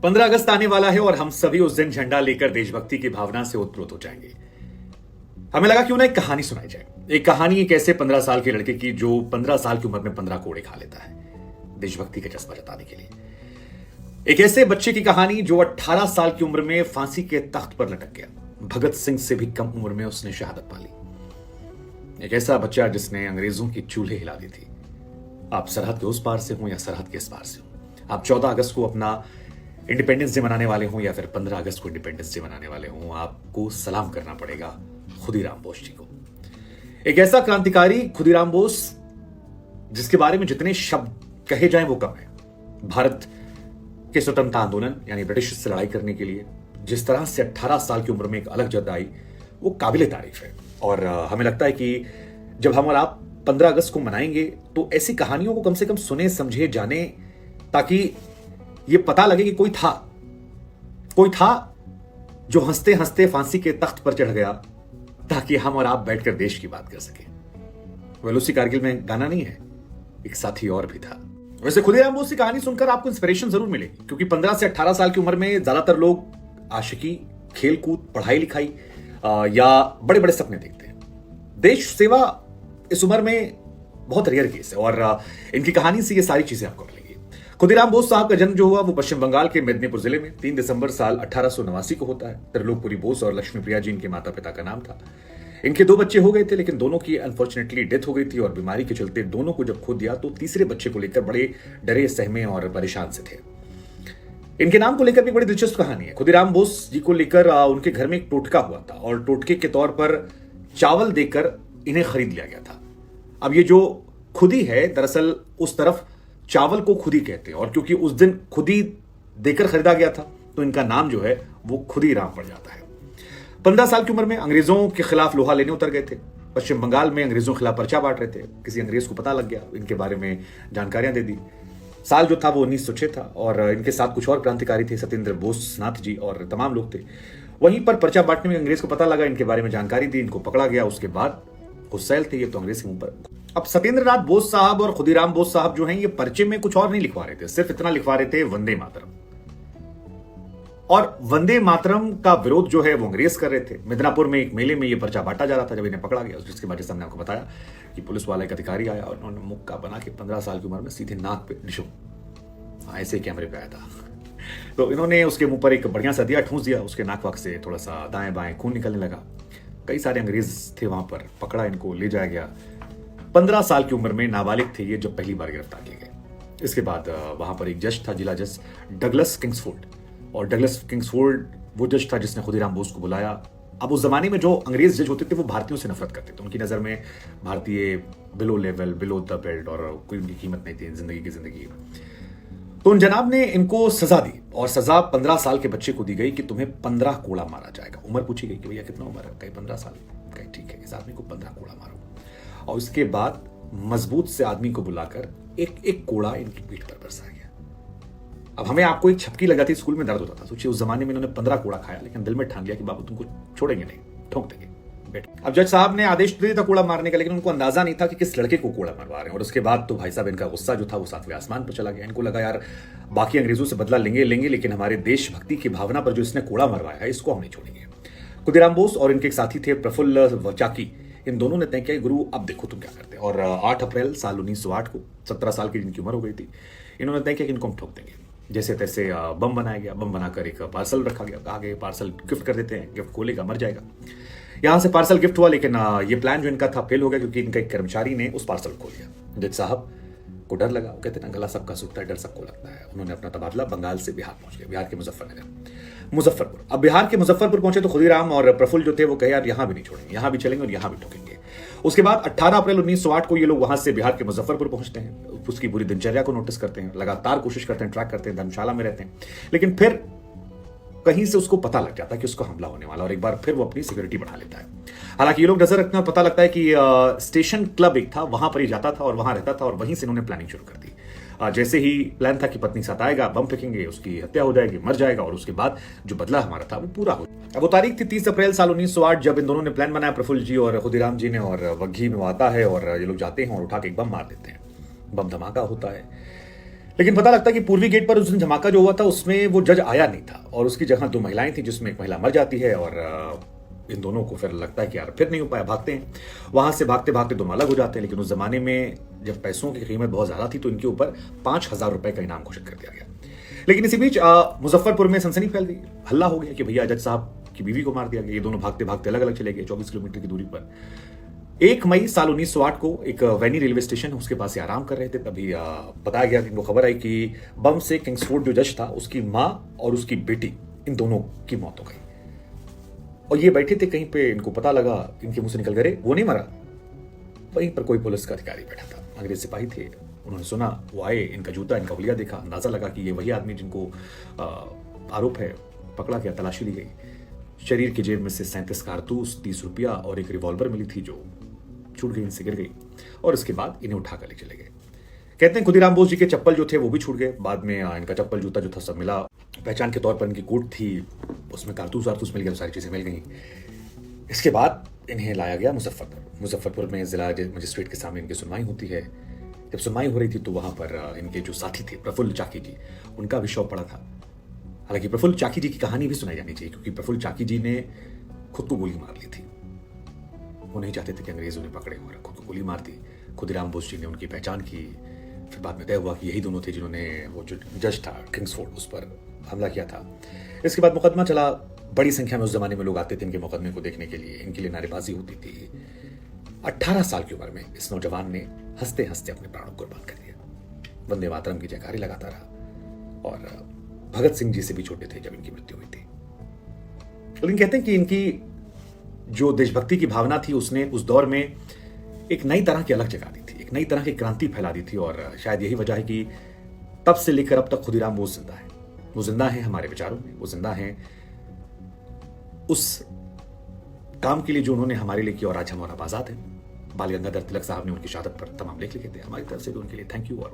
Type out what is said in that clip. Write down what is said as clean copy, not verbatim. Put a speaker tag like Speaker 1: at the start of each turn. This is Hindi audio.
Speaker 1: 15 अगस्त आने वाला है और हम सभी उस दिन झंडा लेकर देशभक्ति की भावना से ओतप्रोत हो जाएंगे। हमें लगा क्यों ना एक कहानी सुनाई जाए। एक कहानी एक ऐसे 15 साल के लड़के की जो 15 साल की उम्र में 15 कोड़े खा लेता है देशभक्ति का जज्बा जताने के लिए। एक ऐसे बच्चे की कहानी जो 18 साल की उम्र में फांसी के तख्त पर लटक गया। भगत सिंह से भी कम उम्र में उसने शहादत पाली। एक ऐसा बच्चा जिसने अंग्रेजों की चूल्हे हिला दी थी। आप सरहद के उस पार से हो या सरहद के इस पार से हो, आप 14 अगस्त को अपना इंडिपेंडेंस डे मनाने वाले हों या फिर 15 अगस्त को इंडिपेंडेंस डे मनाने वाले हों, आपको सलाम करना पड़ेगा खुदीराम बोस जी को। एक ऐसा क्रांतिकारी खुदीराम बोस जिसके बारे में जितने शब्द कहे जाएं वो कम है। भारत के स्वतंत्रता आंदोलन यानी ब्रिटिश से लड़ाई करने के लिए जिस तरह से 18 साल की उम्र में एक अलग जद आई, वो काबिले तारीफ है। और हमें लगता है कि जब हम और आप 15 अगस्त को मनाएंगे तो ऐसी कहानियों को कम से कम सुने, समझे, जाने, ताकि ये पता लगे कि कोई था जो हंसते हंसते फांसी के तख्त पर चढ़ गया ताकि हम और आप बैठकर देश की बात कर सकें। वेलुसी कारगिल में गाना नहीं है, एक साथी और भी था। वैसे खुदीराम बोस की कहानी सुनकर आपको इंस्पिरेशन जरूर मिलेगी, क्योंकि 15 से 18 साल की उम्र में ज्यादातर लोग आशिकी, खेलकूद, पढ़ाई लिखाई या बड़े बड़े सपने देखते हैं। देश सेवा इस उम्र में बहुत रेयर केस है और इनकी कहानी से ये सारी चीजें आपको मिलेंगी। खुदीराम बोस साहब का जन्म जो हुआ वो पश्चिम बंगाल के मेदिनीपुर जिले में 3 दिसंबर साल 1889 को होता है। त्रिलोकपुरी बोस और लक्ष्मी प्रिया जी इनके माता पिता का नाम था। इनके 2 बच्चे हो गए थे, लेकिन दोनों की अनफॉर्चुनेटली डेथ हो गई थी और बीमारी के चलते दोनों को जब खो दिया तो तीसरे बच्चे को लेकर बड़े डरे, सहमे और परेशान से थे। इनके नाम को लेकर भी बड़ी दिलचस्प कहानी है। खुदीराम बोस जी को लेकर उनके घर में एक टोटका हुआ था और टोटके के तौर पर चावल देकर इन्हें खरीद लिया गया था। अब ये जो खुदी है, दरअसल उस तरफ चावल को खुदी कहते हैं और क्योंकि उस दिन खुदी देकर खरीदा गया था तो इनका नाम जो है वो खुदीराम पड़ जाता है। 15 साल की उम्र में अंग्रेजों के खिलाफ लोहा लेने उतर गए थे। पश्चिम बंगाल में अंग्रेजों के खिलाफ पर्चा बांट रहे थे। किसी अंग्रेज को पता लग गया, इनके बारे में जानकारियां दे दी। साल जो था वो 1906 था और इनके साथ कुछ और क्रांतिकारी थे, सत्येंद्र बोस नाथ जी और तमाम लोग थे। वहीं पर पर्चा बांटने में अंग्रेज को पता लगा, इनके बारे में जानकारी दी, इनको पकड़ा गया। उसके बाद गुस्सैल थे ये तो अंग्रेज के मुंह पर। अब सत्येंद्र नाथ बोस साहब और खुदीराम बोस साहब जो हैं ये पर्चे में कुछ और नहीं लिखवा रहे थे, सिर्फ इतना लिखवा रहे थे वंदे मातरम। और वंदे मातरम का विरोध जो है वो अंग्रेज कर रहे थे। मिदनापुर में एक मेले में ये पर्चा बांटा जा रहा था जब इन्हें पकड़ा गया। जिसके बाद हमने आपको बताया कि पुलिस वाला एक अधिकारी आया और उन्होंने मुक्का बना के 15 साल की उम्र में सीधे नाक पे डिशो ऐसे कैमरे पे आया था। तो इन्होंने उसके मुंह पर एक बढ़िया सा दिया, ठूंस दिया। उसके नाक वाक से थोड़ा सा दाएं बाएं खून निकलने लगा। कई सारे अंग्रेज थे वहां पर, पकड़ा, इनको ले जाया गया। 15 साल की उम्र में नाबालिग थे ये जब पहली बार गिरफ्तार किए गए। इसके बाद वहां पर एक जज था, जिला जज डगलस किंग्सफोर्ड, और डगलस किंग्सफोर्ड वो जज था जिसने खुदीराम बोस को बुलाया। अब उस जमाने में जो अंग्रेज जज होते थे वो भारतीयों से नफरत करते थे। उनकी नजर में भारतीय below level, below the belt और कोई उनकी कीमत नहीं थी जिंदगी की जिंदगी। तो उन जनाब ने इनको सजा दी और सजा 15 साल के बच्चे को दी गई कि तुम्हें 15 कोड़ा मारा जाएगा। उम्र पूछी गई कि भैया कितना उम्र है? कहीं 15 साल। कहीं ठीक है, इस आदमी को 15 कोड़ा मारो। और उसके बाद मजबूत से आदमी को बुलाकर एक एक कोड़ा इनकी पीठ पर बरसा गया। अब हमें आपको एक छपकी लगाती, स्कूल में दर्द होता था। सोचिए उस जमाने में इन्होंने 15 कोड़ा खाया, लेकिन दिल में ठान लिया कि बाबू तुमको छोड़ेंगे नहीं, ठोक देंगे। अब जज साहब ने आदेश दे दिया कोड़ा मारने का, लेकिन उनको अंदाजा नहीं था कि किस लड़के को कोड़ा मरवा रहे हैं। और उसके बाद तो भाई साहब इनका गुस्सा जो था वो 7वें आसमान पर चला गया। इनको लगा यार बाकी अंग्रेजों से बदला लेंगे, लेकिन हमारे देशभक्ति की भावना पर जो इसने कोड़ा मरवाया है इसको हम नहीं छोड़ेंगे। खुदीराम बोस और इनके एक साथी थे प्रफुल्ल वचाकी, इन दोनों ने तय किया गुरु अब देखो तुम क्या करते हैं। और 8 अप्रैल साल 1908 को 17 साल की जिनकी उम्र हो गई थी, इन्होंने तय किया कि इनको हम ठोक देंगे। जैसे तैसे बम बनाया गया। बम बनाकर एक पार्सल रखा गया, कहा गया पार्सल गिफ्ट कर देते हैं, गिफ्ट खोलेगा मर जाएगा। यहां से पार्सल गिफ्ट हुआ, लेकिन ये प्लान जो इनका था फेल हो गया क्योंकि इनका एक कर्मचारी ने उस पार्सल को खोल दिया। जज साहब को डर लगा। वो कहते हैं गला सबका सूखता है, डर सबको लगता है। उन्होंने अपना तबादला बंगाल से बिहार पहुंच गए, बिहार के मुजफ्फरपुर। अब बिहार के मुजफ्फरपुर पहुंचे तो खुदीराम और प्रफुल्ल जो थे वो कहे यार यहां भी नहीं छोड़ेंगे, यहां भी चलेंगे और यहां भी ठोकेंगे। उसके बाद 18 अप्रैल 1908 को ये लोग वहां से बिहार के मुजफ्फरपुर पहुंचते हैं। उसकी पूरी दिनचर्या को नोटिस करते हैं, लगातार कोशिश करते हैं, ट्रैक करते हैं, धर्मशाला में रहते हैं। लेकिन फिर कहीं से उसको पता लग जाता है कि उसको हमला होने वाला और एक बार फिर वो अपनी सिक्योरिटी बढ़ा लेता है। हालांकि ये लोग नजर रखते हैं और पता लगता है कि स्टेशन क्लब एक था, वहां पर ही जाता था और वहां रहता था और वहीं से इन्होंने प्लानिंग शुरू कर दी। जैसे ही प्लान था कि पत्नी साथ आएगा, बम फेंकेंगे, उसकी हत्या हो जाएगी, मर जाएगा और उसके बाद जो बदला हमारा था वो पूरा हो। अब वो तारीख थी 30 अप्रैल साल 1908 जब इन दोनों ने प्लान बनाया, प्रफुल्ल जी और खुदीराम जी ने, और वग्घी में वो आता है और ये लोग जाते हैं और उठा के एक बम मार देते हैं। बम धमाका होता है। लेकिन पता लगता कि पूर्वी गेट पर उस दिन धमाका जो हुआ था उसमें वो जज आया नहीं था और उसकी जगह दो महिलाएं थी, जिसमें एक महिला मर जाती है और इन दोनों को फिर लगता है कि यार फिर नहीं हो पाया, भागते हैं। वहां से भागते भागते दोनों अलग हो जाते हैं। लेकिन उस जमाने में जब पैसों की कीमत बहुत ज्यादा थी तो इनके ऊपर 5,000 रुपए का इनाम घोषित कर दिया गया। लेकिन इसी बीच मुजफ्फरपुर में सनसनी फैल गई, हल्ला हो गया कि भैया जज साहब की बीवी को मार दिया गया। ये दोनों भागते भागते अलग अलग चले गए 24 किलोमीटर की दूरी पर। 1 मई साल 1908 को एक वैनी रेलवे स्टेशन है उसके पास से आराम कर रहे थे, तभी बताया गया कि इनको खबर आई कि बम से किंग्सफोर्ड जो जज था उसकी मां और उसकी बेटी इन दोनों की मौत हो गई। और ये बैठे थे कहीं पे, इनको पता लगा, इनके मुंह से निकल गए वो नहीं मरा। वहीं पर कोई पुलिस का अधिकारी बैठा था, अंग्रेज सिपाही थे। उन्होंने सुना, वो आए, इनका जूता इनका हुलिया देखा, अंदाजा लगा कि ये वही आदमी जिनको आरोप है। पकड़ा गया, तलाशी ली गई। शरीर की जेब में से 37 कारतूस, 30 रुपया और एक रिवॉल्वर मिली थी जो छूट गई, इनसे गिर गई। और इसके बाद इन्हें उठाकर ले चले गए। कहते हैं खुदीराम बोस जी के चप्पल जो थे वो भी छूट गए। बाद में इनका चप्पल जूता जो था सब मिला। पहचान के तौर पर इनकी कोट थी, उसमें कारतूस वारतूस मिल गया, सारी चीजें मिल गई। इसके बाद इन्हें लाया गया मुजफ्फरपुर में जिला मजिस्ट्रेट के सामने इनकी सुनवाई होती है। जब सुनवाई हो रही थी तो वहां पर इनके जो साथी थे प्रफुल्ल चाकी जी, उनका भी शव पड़ा था। हालांकि प्रफुल्ल चाकी जी की कहानी भी सुनाई जानी चाहिए, क्योंकि प्रफुल्ल चाकी जी ने खुद को गोली मार ली थी। वो नहीं चाहते थे कि अंग्रेज उन्हें पकड़े, और खुद को गोली मार दी। खुदीराम बोस जी ने उनकी पहचान की। फिर बाद में तय हुआ कि यही दोनों थे जिन्होंने वो जो जज था किंग्सफोर्ड उस पर हमला किया था। इसके बाद मुकदमा चला। बड़ी संख्या में उस जमाने में लोग आते थे इनके मुकदमे को देखने के लिए, इनके लिए नारेबाजी होती थी। 18 साल की उम्र में इस नौजवान ने हंसते हंसते अपने प्राणों को कुर्बान कर दिया। वंदे मातरम की जयकारी लगाता रहा और भगत सिंह जी से भी छोटे थे जब इनकी मृत्यु हुई थी। लेकिन कहते हैं कि इनकी जो देशभक्ति की भावना थी उसने उस दौर में एक नई तरह की अलग जगा दी थी, एक नई तरह की क्रांति फैला दी थी। और शायद यही वजह है कि तब से लेकर अब तक खुदीराम बोस जिंदा है। वो जिंदा है हमारे विचारों में, वो जिंदा है उस काम के लिए जो उन्होंने हमारे लिए किया, और आज हम और आजाद हैं। बाल गंगाधर तिलक साहब ने उनकी शहादत पर तमाम लेख लिखे थे। हमारी तरफ से भी उनके लिए थैंक यू। और